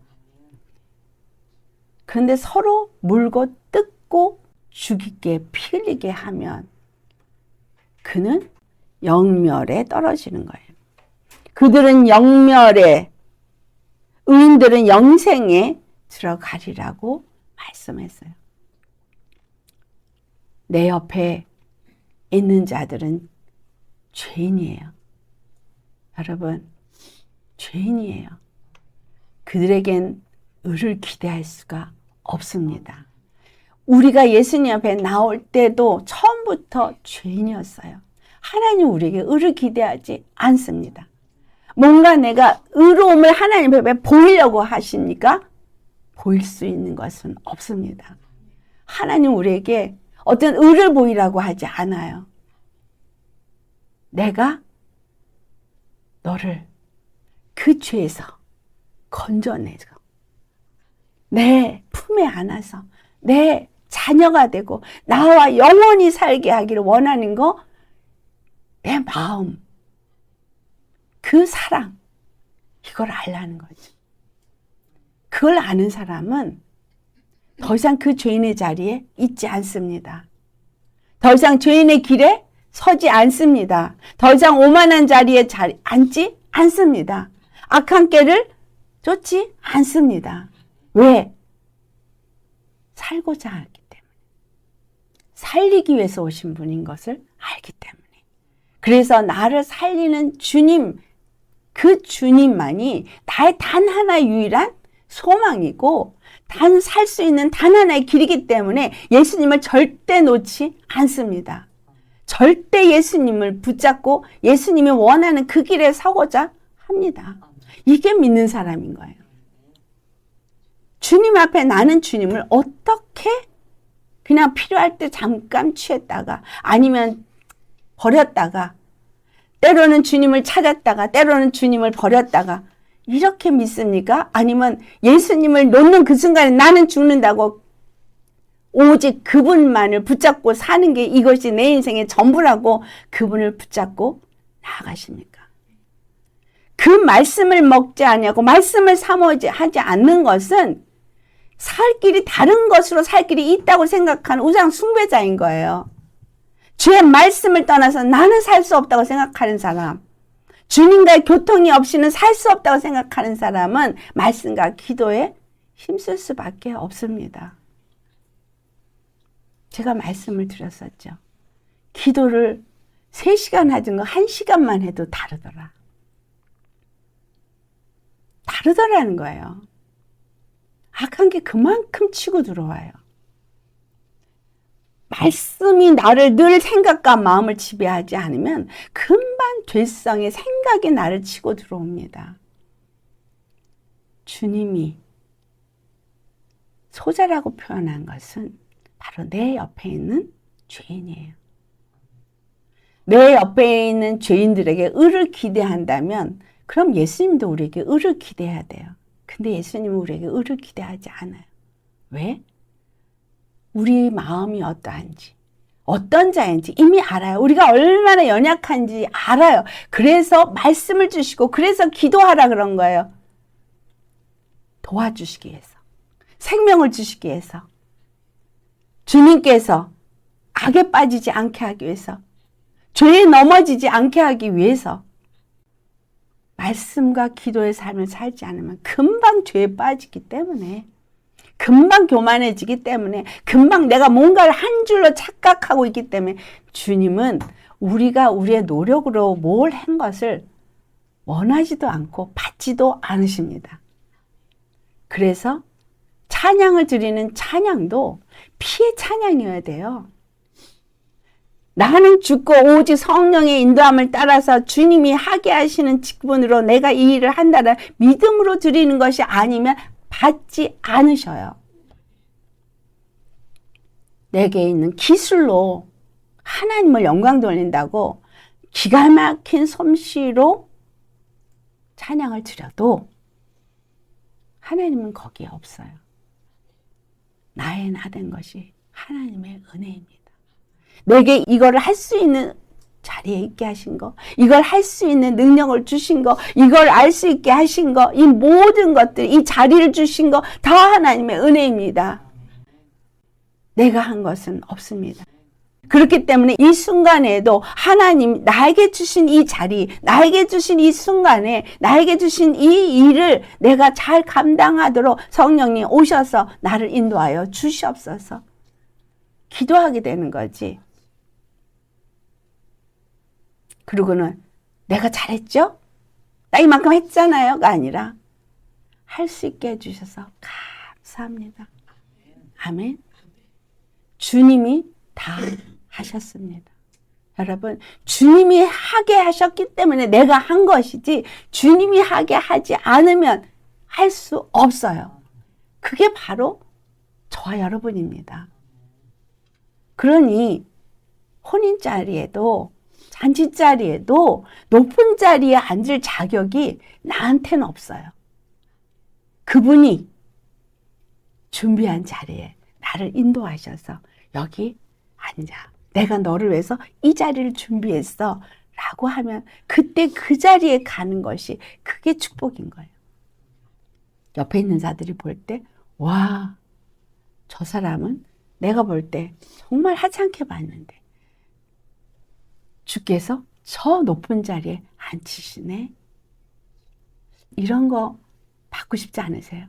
그런데 서로 물고 뜯고 죽이게 피 흘리게 하면 그는 영멸에 떨어지는 거예요. 그들은 영멸에, 의인들은 영생에 들어가리라고 말씀했어요. 내 옆에 있는 자들은 죄인이에요. 여러분, 죄인이에요. 그들에겐 의를 기대할 수가 없습니다. 우리가 예수님 앞에 나올 때도 처음부터 죄인이었어요. 하나님 우리에게 의를 기대하지 않습니다. 뭔가 내가 의로움을 하나님 앞에 보이려고 하십니까? 보일 수 있는 것은 없습니다. 하나님 우리에게 어떤 의를 보이라고 하지 않아요. 내가 너를 그 죄에서 건져내고 내 품에 안아서 내 자녀가 되고 나와 영원히 살게 하기를 원하는 거, 내 마음, 그 사랑, 이걸 알라는 거죠. 그걸 아는 사람은 더 이상 그 죄인의 자리에 있지 않습니다. 더 이상 죄인의 길에 서지 않습니다. 더 이상 오만한 자리에 앉지 않습니다. 악한 길을 쫓지 않습니다. 왜? 살고자 하기 때문에. 살리기 위해서 오신 분인 것을 알기 때문에. 그래서 나를 살리는 주님, 그 주님만이 나의 단 하나의 유일한 소망이고 단 살 수 있는 단 하나의 길이기 때문에 예수님을 절대 놓지 않습니다. 절대 예수님을 붙잡고 예수님이 원하는 그 길에 서고자 합니다. 이게 믿는 사람인 거예요. 주님 앞에 나는 주님을 어떻게 그냥 필요할 때 잠깐 취했다가 아니면 버렸다가 때로는 주님을 찾았다가 때로는 주님을 버렸다가 이렇게 믿습니까? 아니면 예수님을 놓는 그 순간에 나는 죽는다고 오직 그분만을 붙잡고 사는 게 이것이 내 인생의 전부라고 그분을 붙잡고 나아가십니까? 그 말씀을 먹지 않냐고 말씀을 사모하지 않는 것은 살 길이 다른 것으로 살 길이 있다고 생각하는 우상 숭배자인 거예요. 주의 말씀을 떠나서 나는 살 수 없다고 생각하는 사람, 주님과의 교통이 없이는 살 수 없다고 생각하는 사람은 말씀과 기도에 힘쓸 수밖에 없습니다. 제가 말씀을 드렸었죠. 기도를 3시간 하던 거 1시간만 해도 다르더라. 다르더라는 거예요. 악한 게 그만큼 치고 들어와요. 말씀이 나를 늘 생각과 마음을 지배하지 않으면 금방 죄성의 생각이 나를 치고 들어옵니다. 주님이 소자라고 표현한 것은 바로 내 옆에 있는 죄인이에요. 내 옆에 있는 죄인들에게 의를 기대한다면 그럼 예수님도 우리에게 의를 기대해야 돼요. 근데 예수님은 우리에게 의를 기대하지 않아요. 왜? 우리 마음이 어떠한지, 어떤 자인지 이미 알아요. 우리가 얼마나 연약한지 알아요. 그래서 말씀을 주시고 그래서 기도하라 그런 거예요. 도와주시기 위해서, 생명을 주시기 위해서, 주님께서 악에 빠지지 않게 하기 위해서, 죄에 넘어지지 않게 하기 위해서 말씀과 기도의 삶을 살지 않으면 금방 죄에 빠지기 때문에, 금방 교만해지기 때문에, 금방 내가 뭔가를 한 줄로 착각하고 있기 때문에 주님은 우리가 우리의 노력으로 뭘 한 것을 원하지도 않고 받지도 않으십니다. 그래서 찬양을 드리는 찬양도 피의 찬양이어야 돼요. 나는 죽고 오직 성령의 인도함을 따라서 주님이 하게 하시는 직분으로 내가 이 일을 한다는 믿음으로 드리는 것이 아니면 받지 않으셔요. 내게 있는 기술로 하나님을 영광 돌린다고 기가 막힌 솜씨로 찬양을 드려도 하나님은 거기에 없어요. 나의 나 된 것이 하나님의 은혜입니다. 내게 이거를 할 수 있는 자리에 있게 하신 거, 이걸 할 수 있는 능력을 주신 거, 이걸 알 수 있게 하신 거, 이 모든 것들, 이 자리를 주신 거 다 하나님의 은혜입니다. 내가 한 것은 없습니다. 그렇기 때문에 이 순간에도 하나님 나에게 주신 이 자리, 나에게 주신 이 순간에 나에게 주신 이 일을 내가 잘 감당하도록 성령님 오셔서 나를 인도하여 주시옵소서. 기도하게 되는 거지. 그리고는 내가 잘했죠? 나 이만큼 했잖아요가 아니라 할 수 있게 해주셔서 감사합니다. 아멘. 주님이 다 하셨습니다. 여러분, 주님이 하게 하셨기 때문에 내가 한 것이지 주님이 하게 하지 않으면 할 수 없어요. 그게 바로 저와 여러분입니다. 그러니 혼인 자리에도 잔치 자리에도 높은 자리에 앉을 자격이 나한테는 없어요. 그분이 준비한 자리에 나를 인도하셔서 여기 앉아. 내가 너를 위해서 이 자리를 준비했어. 라고 하면 그때 그 자리에 가는 것이 그게 축복인 거예요. 옆에 있는 자들이 볼 때, 와, 저 사람은 내가 볼 때 정말 하찮게 봤는데 주께서 저 높은 자리에 앉히시네. 이런 거 받고 싶지 않으세요?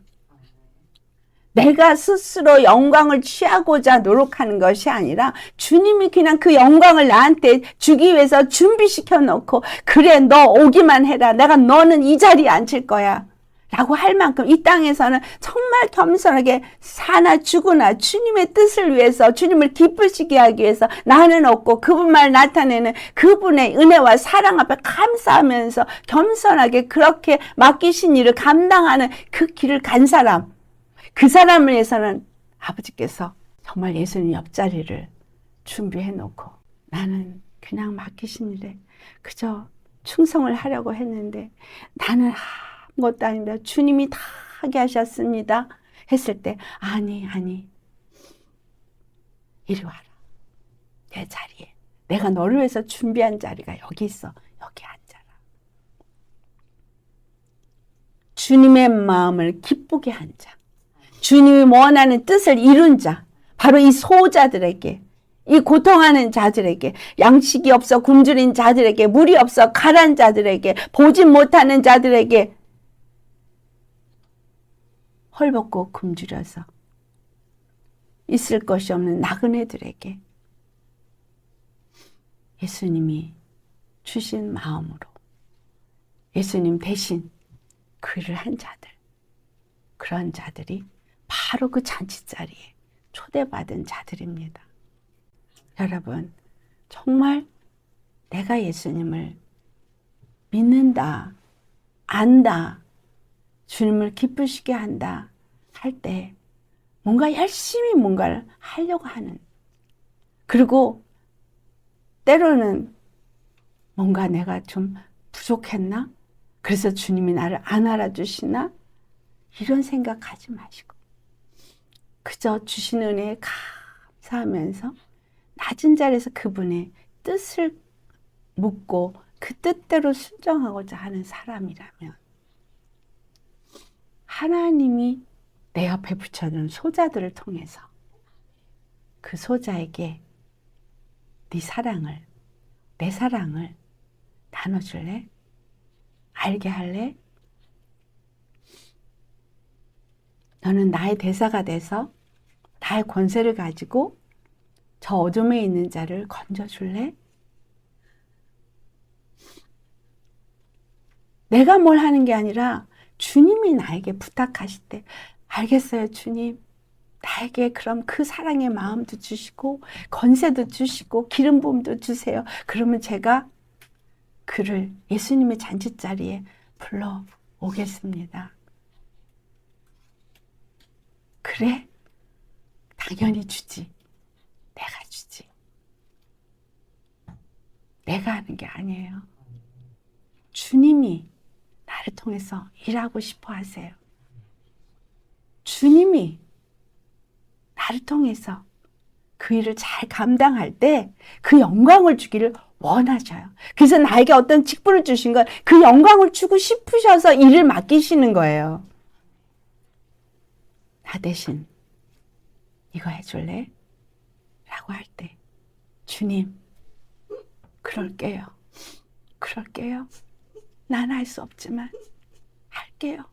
내가 스스로 영광을 취하고자 노력하는 것이 아니라 주님이 그냥 그 영광을 나한테 주기 위해서 준비시켜 놓고 그래 너 오기만 해라. 내가 너는 이 자리에 앉힐 거야. 라고 할 만큼 이 땅에서는 정말 겸손하게 사나 죽으나 주님의 뜻을 위해서 주님을 기쁘시게 하기 위해서 나는 없고 그분만 나타내는 그분의 은혜와 사랑 앞에 감사하면서 겸손하게 그렇게 맡기신 일을 감당하는 그 길을 간 사람, 그 사람을 위해서는 아버지께서 정말 예수님 옆자리를 준비해 놓고 나는 그냥 맡기신 일에 그저 충성을 하려고 했는데 나는 아무것도 아닙니다. 주님이 다 하게 하셨습니다. 했을 때 아니 이리 와라. 내 자리에 내가 너를 위해서 준비한 자리가 여기 있어. 여기 앉아라. 주님의 마음을 기쁘게 한 자. 주님이 원하는 뜻을 이룬 자, 바로 이 소자들에게, 이 고통하는 자들에게, 양식이 없어 굶주린 자들에게, 물이 없어 가란 자들에게, 보지 못하는 자들에게, 헐벗고 굶주려서 있을 것이 없는 나그네들에게 예수님이 주신 마음으로 예수님 대신 그 일을 한 자들, 그런 자들이 바로 그 잔치자리에 초대받은 자들입니다. 여러분, 정말 내가 예수님을 믿는다, 안다, 주님을 기쁘시게 한다 할 때 뭔가 열심히 뭔가를 하려고 하는, 그리고 때로는 뭔가 내가 좀 부족했나? 그래서 주님이 나를 안 알아주시나? 이런 생각하지 마시고 그저 주신 은혜에 감사하면서 낮은 자리에서 그분의 뜻을 묻고 그 뜻대로 순종하고자 하는 사람이라면 하나님이 내 옆에 붙여준 소자들을 통해서 그 소자에게 네 사랑을, 내 사랑을 나눠줄래? 알게 할래? 너는 나의 대사가 돼서 나의 권세를 가지고 저 어둠에 있는 자를 건져줄래? 내가 뭘 하는 게 아니라 주님이 나에게 부탁하실 때 알겠어요 주님, 나에게 그럼 그 사랑의 마음도 주시고 권세도 주시고 기름 부음도 주세요. 그러면 제가 그를 예수님의 잔치자리에 불러오겠습니다. 그래? 당연히 주지. 내가 주지. 내가 하는 게 아니에요. 주님이 나를 통해서 일하고 싶어 하세요. 주님이 나를 통해서 그 일을 잘 감당할 때 그 영광을 주기를 원하셔요. 그래서 나에게 어떤 직분을 주신 건 그 영광을 주고 싶으셔서 일을 맡기시는 거예요. 나 대신 이거 해줄래? 라고 할 때 주님, 그럴게요. 그럴게요. 난 할 수 없지만 할게요.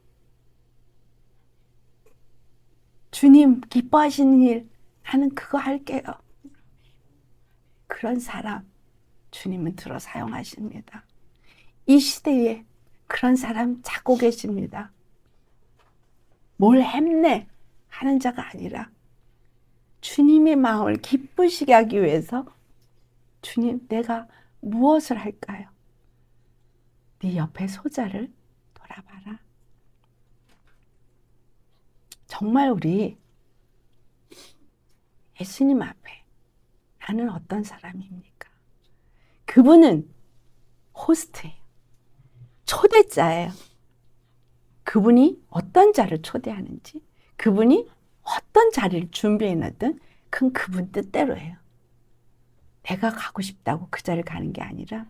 주님 기뻐하시는 일 나는 그거 할게요. 그런 사람 주님은 들어 사용하십니다. 이 시대에 그런 사람 찾고 계십니다. 뭘 했네 하는 자가 아니라 주님의 마음을 기쁘시게 하기 위해서 주님 내가 무엇을 할까요? 네 옆에 소자를 돌아봐라. 정말 우리 예수님 앞에 나는 어떤 사람입니까? 그분은 호스트예요. 초대자예요. 그분이 어떤 자를 초대하는지, 그분이 어떤 자리를 준비해놨든 그건 그분 뜻대로예요. 내가 가고 싶다고 그 자리를 가는 게 아니라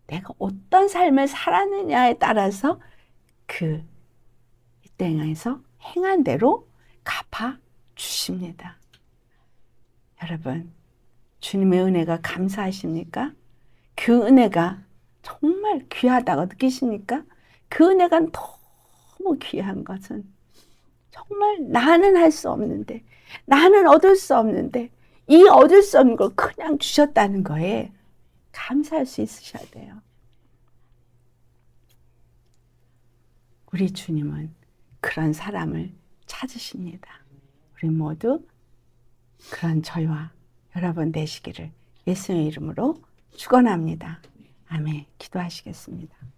내가 어떤 삶을 살았느냐에 따라서 그 이 땅에서 행한 대로 갚아 주십니다. 여러분, 주님의 은혜가 감사하십니까? 그 은혜가 정말 귀하다고 느끼십니까? 그 은혜가 너무 귀한 것은 정말 나는 할 수 없는데, 나는 얻을 수 없는데, 이 얻을 수 없는 걸 그냥 주셨다는 거에 감사할 수 있으셔야 돼요. 우리 주님은 그런 사람을 찾으십니다. 우리 모두 그런 저희와 여러분 되시기를 예수의 이름으로 축원합니다. 아멘. 기도하시겠습니다.